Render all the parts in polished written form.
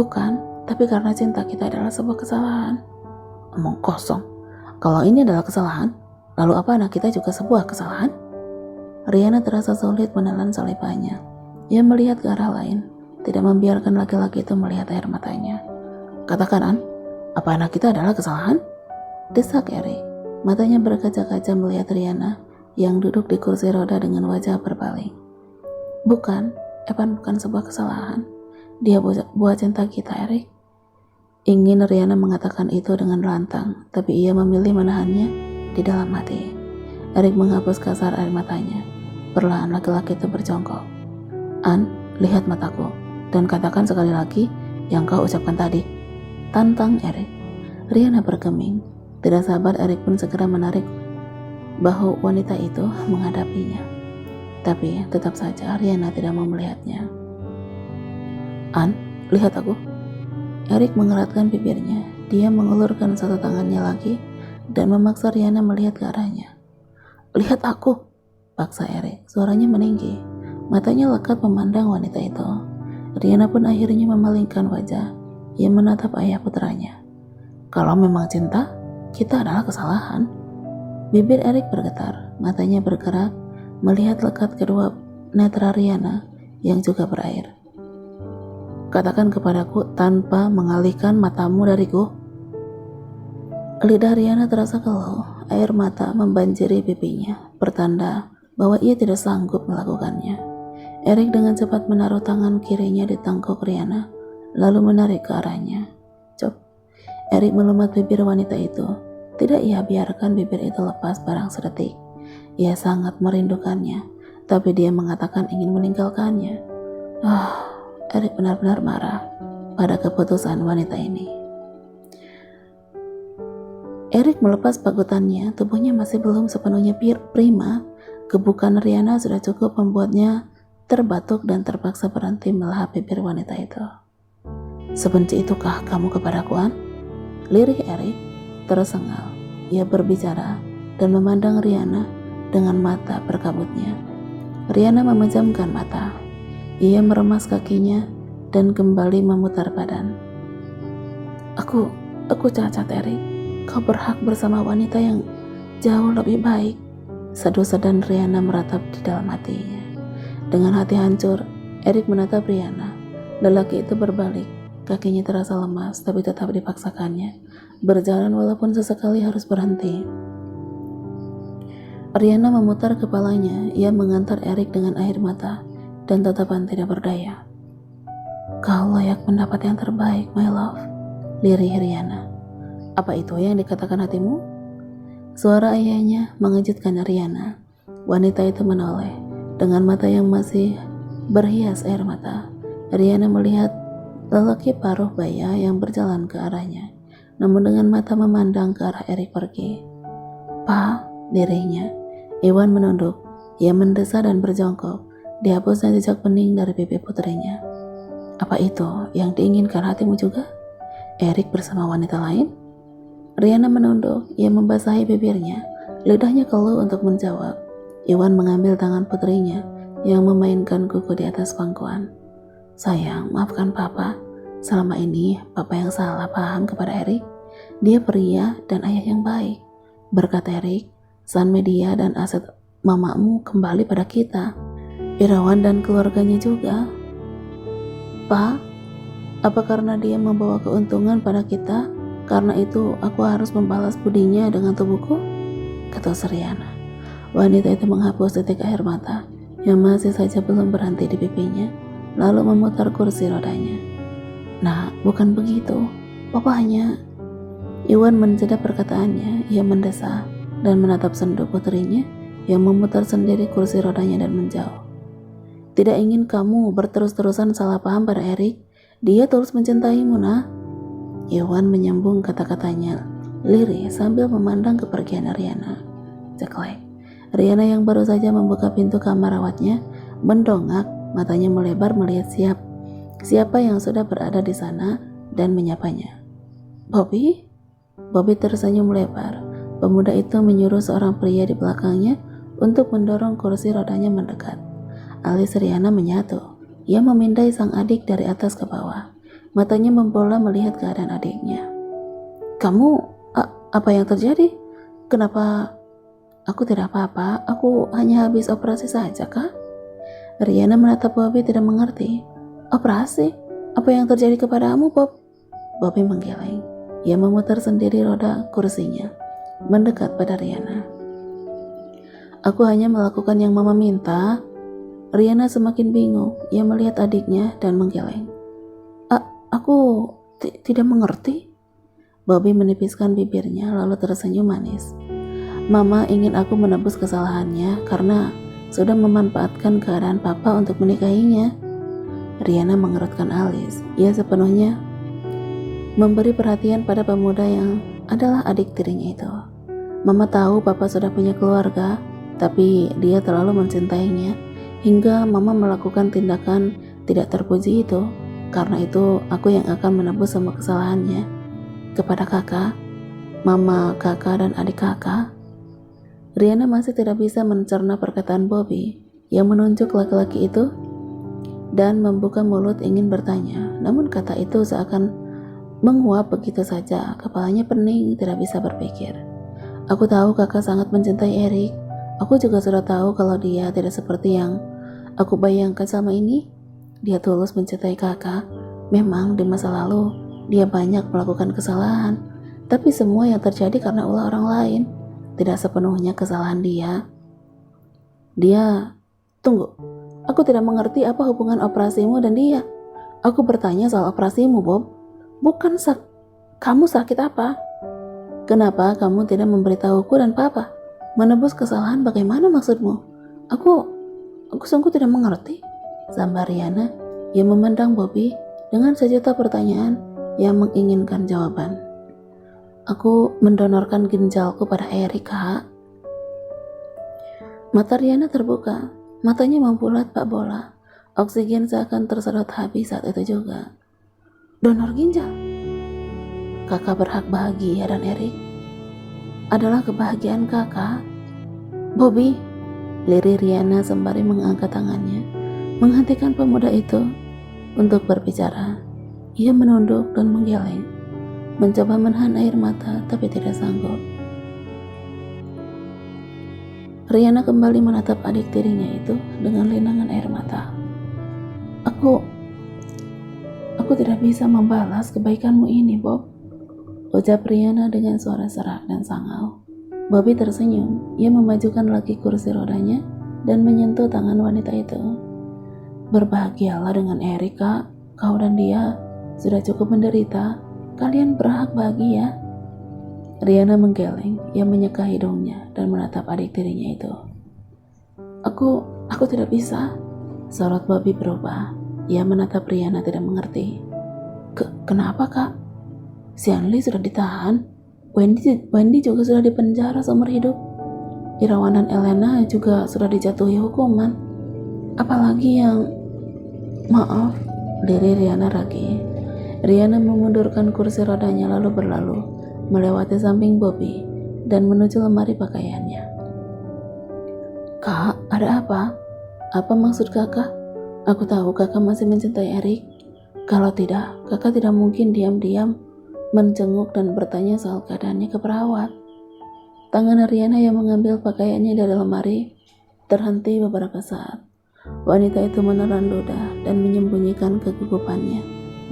Bukan, tapi karena cinta kita adalah sebuah kesalahan. Omong kosong. Kalau ini adalah kesalahan, lalu apa anak kita juga sebuah kesalahan? Riana terasa sulit menelan salipannya. Ia melihat ke arah lain, tidak membiarkan laki-laki itu melihat air matanya. Katakan, An, apa anak kita adalah kesalahan? Desak Erik. Matanya berkaca-kaca melihat Riana yang duduk di kursi roda dengan wajah berpaling. Bukan, Evan bukan sebuah kesalahan. Dia buah cinta kita, Erik. Ingin Riana mengatakan itu dengan lantang, tapi ia memilih menahannya di dalam hati. Erik menghapus kasar air matanya. Perlahan laki-laki itu berjongkok. An, lihat mataku, dan katakan sekali lagi yang kau ucapkan tadi. Tantang Erik. Riana bergeming. Tidak sabar, Erik pun segera menarik bahu wanita itu menghadapinya. Tapi tetap saja Riana tidak mau melihatnya. An, lihat aku. Erik mengeratkan bibirnya. Dia mengulurkan satu tangannya lagi dan memaksa Riana melihat ke arahnya. Lihat aku, paksa Erik. Suaranya meninggi. Matanya lekat memandang wanita itu. Riana pun akhirnya memalingkan wajah. Ia menatap ayah putranya. Kalau memang cinta, kita adalah kesalahan. Bibir Erik bergetar. Matanya bergerak melihat lekat kedua netra Riana yang juga berair. Katakan kepadaku tanpa mengalihkan matamu dariku. Lidah Riana terasa keluh. Air mata membanjiri pipinya, pertanda bahwa ia tidak sanggup melakukannya. Erik dengan cepat menaruh tangan kirinya di tangkuk Riana, lalu menarik ke arahnya. Cop. Erik melumat bibir wanita itu. Tidak ia biarkan bibir itu lepas barang sedetik. Ia sangat merindukannya, tapi dia mengatakan ingin meninggalkannya. Erik benar-benar marah pada keputusan wanita ini. Erik melepas pagutannya, tubuhnya masih belum sepenuhnya prima. Gebukan Riana sudah cukup membuatnya terbatuk dan terpaksa berhenti melahap bibir wanita itu. Sebenci itukah kamu kepadaku, An? Lirih Erik tersengal. Ia berbicara dan memandang Riana dengan mata berkabutnya. Riana memejamkan mata. Ia meremas kakinya dan kembali memutar badan. Aku cacat, Erik. Kau berhak bersama wanita yang jauh lebih baik. Sedu-sedan Riana meratap di dalam hatinya. Dengan hati hancur, Erik menatap Riana. Lelaki itu berbalik. Kakinya terasa lemas, tapi tetap dipaksakannya. Berjalan walaupun sesekali harus berhenti. Riana memutar kepalanya. Ia mengantar Erik dengan air mata dan tatapan tidak berdaya. Kau layak mendapat yang terbaik, my love. Lirih Riana. Apa itu yang dikatakan hatimu? Suara ayahnya mengejutkan Riana. Wanita itu menoleh dengan mata yang masih berhias air mata. Riana melihat lelaki paruh baya yang berjalan ke arahnya, namun dengan mata memandang ke arah Erik pergi. Pa, lirihnya. Iwan menunduk. Ia mendesah dan berjongkok. Dihapusnya jejak bening dari pipi putrinya. Apa itu yang diinginkan hatimu juga? Erik bersama wanita lain? Riana menunduk. Ia membasahi bibirnya. Lidahnya keluh untuk menjawab. Iwan mengambil tangan putrinya yang memainkan kuku di atas pangkuan. Sayang, maafkan papa. Selama ini papa yang salah paham kepada Erik. Dia pria dan ayah yang baik. Berkat Erik, San Media dan aset mamamu kembali pada kita. Irawan dan keluarganya juga. Pa, apa karena dia membawa keuntungan pada kita? Karena itu aku harus membalas budinya dengan tubuhku? Kata Riana. Wanita itu menghapus titik air mata yang masih saja belum berhenti di pipinya, lalu memutar kursi rodanya. Nah, bukan begitu. Papa hanya... Iwan menjeda perkataannya. Ia mendesah dan menatap sendu putrinya yang memutar sendiri kursi rodanya dan menjauh. Tidak ingin kamu berterus-terusan salah paham pada Erik. Dia terus mencintaimu, nah. Iwan menyambung kata-katanya lirih sambil memandang kepergian Riana. Ceklek. Riana yang baru saja membuka pintu kamar rawatnya mendongak, matanya melebar melihat siapa yang sudah berada di sana dan menyapanya. Bobby? Bobby tersenyum lebar. Pemuda itu menyuruh seorang pria di belakangnya untuk mendorong kursi rodanya mendekat. Alis Riana menyatu. Ia memindai sang adik dari atas ke bawah. Matanya membola melihat keadaan adiknya. Kamu, apa yang terjadi? Kenapa? Aku tidak apa-apa, aku hanya habis operasi saja, Kak. Riana menatap Bobby tidak mengerti. Operasi? Apa yang terjadi kepadamu, Bob? Bobby menggeleng. Ia memutar sendiri roda kursinya, mendekat pada Riana. Aku hanya melakukan yang Mama minta. Riana semakin bingung. Ia melihat adiknya dan menggeleng. Aku tidak mengerti. Bobby menipiskan bibirnya lalu tersenyum manis. Mama ingin aku menebus kesalahannya karena sudah memanfaatkan keadaan papa untuk menikahinya. Riana mengerutkan alis. Ia sepenuhnya memberi perhatian pada pemuda yang adalah adik tirinya itu. Mama tahu papa sudah punya keluarga, tapi dia terlalu mencintainya hingga Mama melakukan tindakan tidak terpuji itu. Karena itu aku yang akan menebus semua kesalahannya kepada kakak, mama, kakak, dan adik kakak. Riana masih tidak bisa mencerna perkataan Bobby yang menunjuk laki-laki itu dan membuka mulut ingin bertanya, namun kata itu seakan menguap begitu saja. Kepalanya pening, tidak bisa berpikir. Aku tahu kakak sangat mencintai Erik. Aku juga sudah tahu kalau dia tidak seperti yang aku bayangkan selama ini. Dia tulus mencintai kakak. Memang di masa lalu dia banyak melakukan kesalahan, tapi semua yang terjadi karena ulah orang lain, tidak sepenuhnya kesalahan dia. Tunggu, aku tidak mengerti apa hubungan operasimu dan dia. Aku bertanya soal operasimu, Bob. Bukan kamu sakit apa? Kenapa kamu tidak memberitahuku dan papa? Menebus kesalahan bagaimana maksudmu? Aku sungguh tidak mengerti. Sambar Riana yang memandang Bobby dengan sejuta pertanyaan yang menginginkan jawaban. Aku mendonorkan ginjalku pada Erik, Kak. Mata Riana terbuka, matanya membulat pak bola. Oksigen seakan tersedot habis saat itu juga. Donor ginjal? Kakak berhak bahagia dan Erik adalah kebahagiaan kakak. Bobby, lirik Riana sembari mengangkat tangannya menghentikan pemuda itu untuk berbicara. Ia menunduk dan menggeleng, mencoba menahan air mata tapi tidak sanggup. Riana kembali menatap adik tirinya itu dengan linangan air mata. Aku tidak bisa membalas kebaikanmu ini, Bob, ucap Riana dengan suara serak dan sangau. Bobby tersenyum. Ia memajukan lagi kursi rodanya dan menyentuh tangan wanita itu. Berbahagialah dengan Erik, Kak. Kau dan dia sudah cukup menderita. Kalian berhak bahagia. Riana menggeleng. Ia menyeka hidungnya dan menatap adik tirinya itu. Aku tidak bisa. Sorot Bobby berubah. Ia menatap Riana tidak mengerti. Kenapa, Kak? Si Anli sudah ditahan. Wendy juga sudah dipenjara seumur hidup. Irawan dan Elena juga sudah dijatuhi hukuman. Apalagi yang... Maaf, diri Riana lagi. Riana memundurkan kursi rodanya lalu berlalu, melewati samping Bobby dan menuju lemari pakaiannya. Kak, ada apa? Apa maksud kakak? Aku tahu kakak masih mencintai Erik. Kalau tidak, kakak tidak mungkin diam-diam menjenguk dan bertanya soal keadaannya ke perawat. Tangan Riana yang mengambil pakaiannya dari lemari terhenti beberapa saat. Wanita itu menelan ludah dan menyembunyikan kegugupannya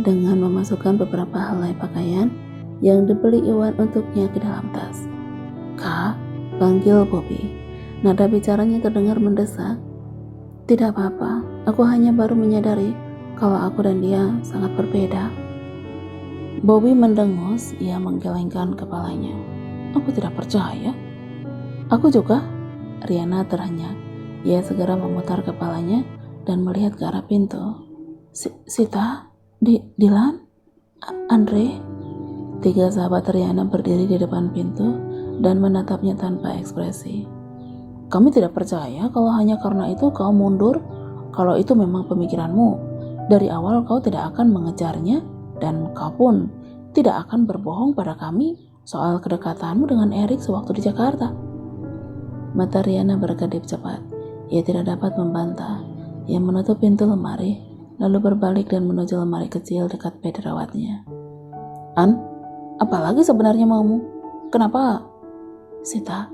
dengan memasukkan beberapa helai pakaian yang dibeli Iwan untuknya ke dalam tas. Kak, panggil Bobby. Nada bicaranya terdengar mendesak. Tidak apa-apa, aku hanya baru menyadari kalau aku dan dia sangat berbeda. Bobby mendengus, ia menggelengkan kepalanya. Aku tidak percaya. Aku juga. Riana terhenyak. Ia segera memutar kepalanya dan melihat ke arah pintu. Sita, Dilan, Andre. Tiga sahabat Riana berdiri di depan pintu dan menatapnya tanpa ekspresi. Kami tidak percaya kalau hanya karena itu kau mundur. Kalau itu memang pemikiranmu, dari awal kau tidak akan mengejarnya dan kau pun tidak akan berbohong pada kami soal kedekatanmu dengan Erik sewaktu di Jakarta. Mata Riana berkedip cepat. Ia tidak dapat membantah. Ia menutup pintu lemari lalu berbalik dan menuju lemari kecil dekat bed rawatnya. An, apalagi sebenarnya maumu? Kenapa? Sita,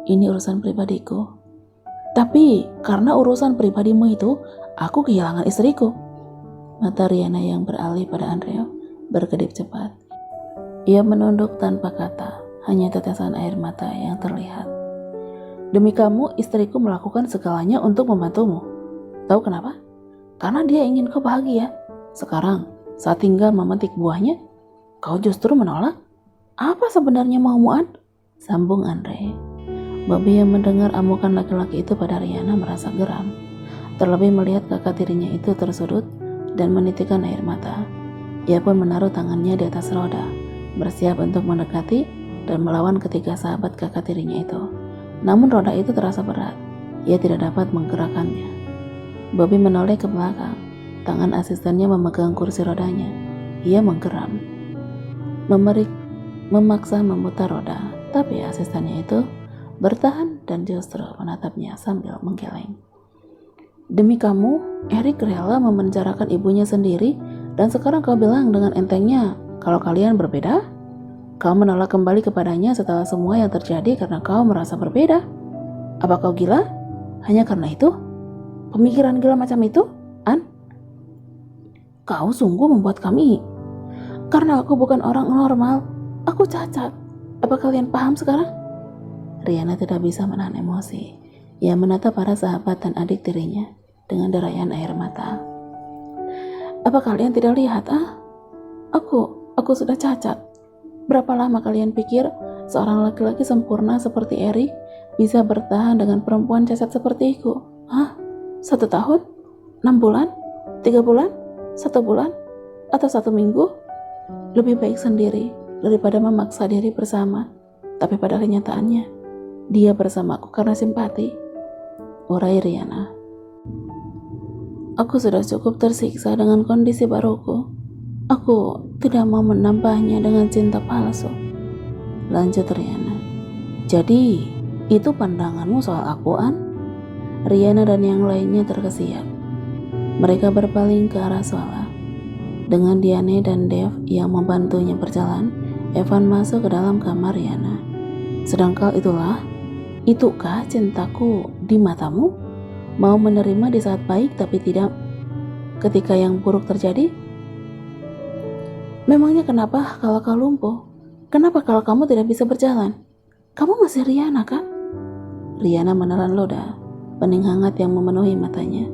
ini urusan pribadiku. Tapi karena urusan pribadimu itu, aku kehilangan istriku. Mata Riana yang beralih pada Andrea berkedip cepat. Ia menunduk tanpa kata, hanya tetesan air mata yang terlihat. Demi kamu, istriku melakukan segalanya untuk membantumu. Tahu kenapa? Karena dia ingin kau bahagia. Sekarang, saat tinggal memetik buahnya, kau justru menolak. Apa sebenarnya maumu, An? Sambung Andre. Bobby yang mendengar amukan laki-laki itu pada Riana merasa geram. Terlebih melihat kakak tirinya itu tersudut dan menitikkan air mata. Ia pun menaruh tangannya di atas roda, bersiap untuk mendekati dan melawan ketiga sahabat kakak tirinya itu. Namun roda itu terasa berat. Ia tidak dapat menggerakkannya. Bobby menoleh ke belakang. Tangan asistennya memegang kursi rodanya. Ia menggeram. Memaksa memutar roda, tapi asistennya itu bertahan dan justru menatapnya sambil menggeleng. Demi kamu, Erik rela memenjarakan ibunya sendiri dan sekarang kau bilang dengan entengnya kalau kalian berbeda? Kau menolak kembali kepadanya setelah semua yang terjadi karena kau merasa berbeda. Apa kau gila? Hanya karena itu? Pemikiran gila macam itu, An? Kau sungguh membuat kami. Karena aku bukan orang normal, aku cacat. Apa kalian paham sekarang? Riana tidak bisa menahan emosi. Ia menatap para sahabat dan adik tirinya dengan derayan air mata. Apa kalian tidak lihat, Aku sudah cacat. Berapa lama kalian pikir seorang laki-laki sempurna seperti Erik bisa bertahan dengan perempuan cacat sepertiku? 1 tahun? 6 bulan? 3 bulan? 1 bulan? Atau 1 minggu? Lebih baik sendiri daripada memaksa diri bersama. Tapi pada kenyataannya, dia bersamaku karena simpati. Urai Riana. Aku sudah cukup tersiksa dengan kondisi baruku. Aku tidak mau menambahnya dengan cinta palsu. Lanjut Riana. Jadi, itu pandanganmu soal aku, An? Riana dan yang lainnya terkesiap. Mereka berpaling ke arah Sola. Dengan Diane dan Dev yang membantunya berjalan, Evan masuk ke dalam kamar Riana. Sedangkan itukah cintaku di matamu? Mau menerima di saat baik tapi tidak ketika yang buruk terjadi? Memangnya kenapa kalau kau lumpuh? Kenapa kalau kamu tidak bisa berjalan? Kamu masih Riana kan? Riana menelan ludah, bening hangat yang memenuhi matanya,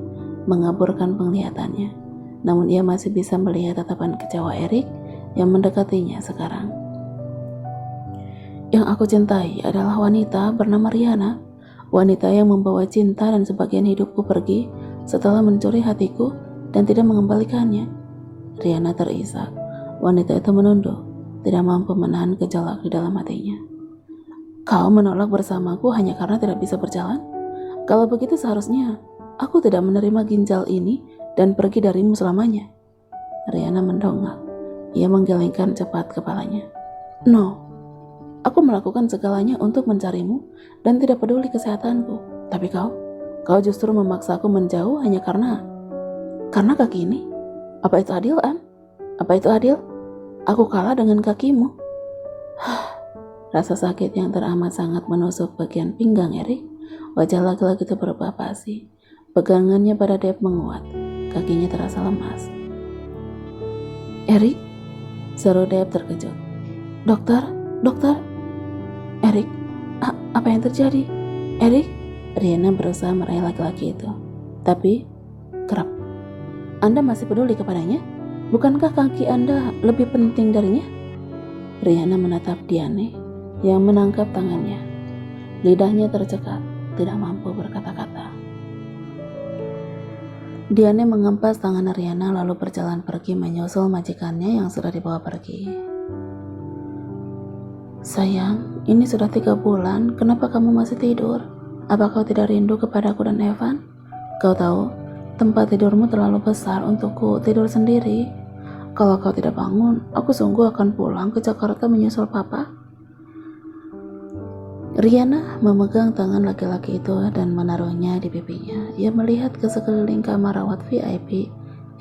mengaburkan penglihatannya. Namun ia masih bisa melihat tatapan kecewa Erik yang mendekatinya sekarang. Yang aku cintai adalah wanita bernama Riana, wanita yang membawa cinta dan sebagian hidupku pergi setelah mencuri hatiku dan tidak mengembalikannya. Riana terisak. Wanita itu menunduk, tidak mampu menahan gejolak di dalam hatinya. Kau menolak bersamaku hanya karena tidak bisa berjalan? Kalau begitu seharusnya aku tidak menerima ginjal ini dan pergi darimu selamanya. Riana mendongak. Ia menggelengkan cepat kepalanya. No. Aku melakukan segalanya untuk mencarimu dan tidak peduli kesehatanku. Tapi kau justru memaksaku menjauh hanya karena kaki ini. Apa itu adil, An? Apa itu adil? Aku kalah dengan kakimu. Rasa sakit yang teramat sangat menusuk bagian pinggang Erik. Wajah laki-laki itu berubah pasi. Pegangannya pada Dev menguat. Kakinya terasa lemas. Erik? Seru Dev terkejut. Dokter? Erik, apa yang terjadi? Erik? Riana berusaha meraih laki-laki itu. Tapi, kerap. Anda masih peduli kepadanya? Bukankah kaki Anda lebih penting darinya? Riana menatap Diane yang menangkap tangannya. Lidahnya tercekat, tidak mampu berkata-kata. Diane mengempas tangan Riana lalu berjalan pergi menyusul majikannya yang sudah dibawa pergi. Sayang, ini sudah 3 bulan, kenapa kamu masih tidur? Apa kau tidak rindu kepadaku dan Evan? Kau tahu, tempat tidurmu terlalu besar untukku tidur sendiri. Kalau kau tidak bangun, aku sungguh akan pulang ke Jakarta menyusul papa. Riana memegang tangan laki-laki itu dan menaruhnya di pipinya. Ia melihat ke sekeliling kamar rawat VIP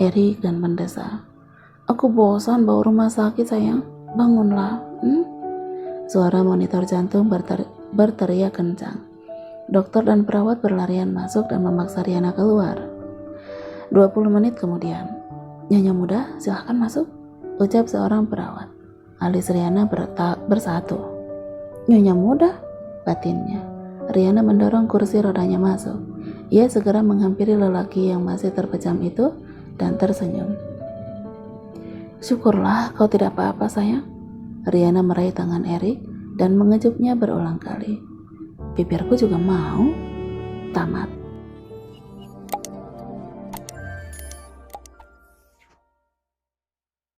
Erik dan mendesah. Aku bosan bau rumah sakit sayang, bangunlah. Suara monitor jantung berteriak kencang. Dokter dan perawat berlarian masuk dan memaksa Riana keluar. 20 menit kemudian, Nyonya muda silahkan masuk, ucap seorang perawat. Alis Riana bersatu. Nyonya muda, batinnya. Riana mendorong kursi rodanya masuk. Ia segera menghampiri lelaki yang masih terpejam itu dan tersenyum. Syukurlah kau tidak apa-apa sayang. Riana meraih tangan Erik dan mengejupnya berulang kali. Bibirku juga mau. Tamat.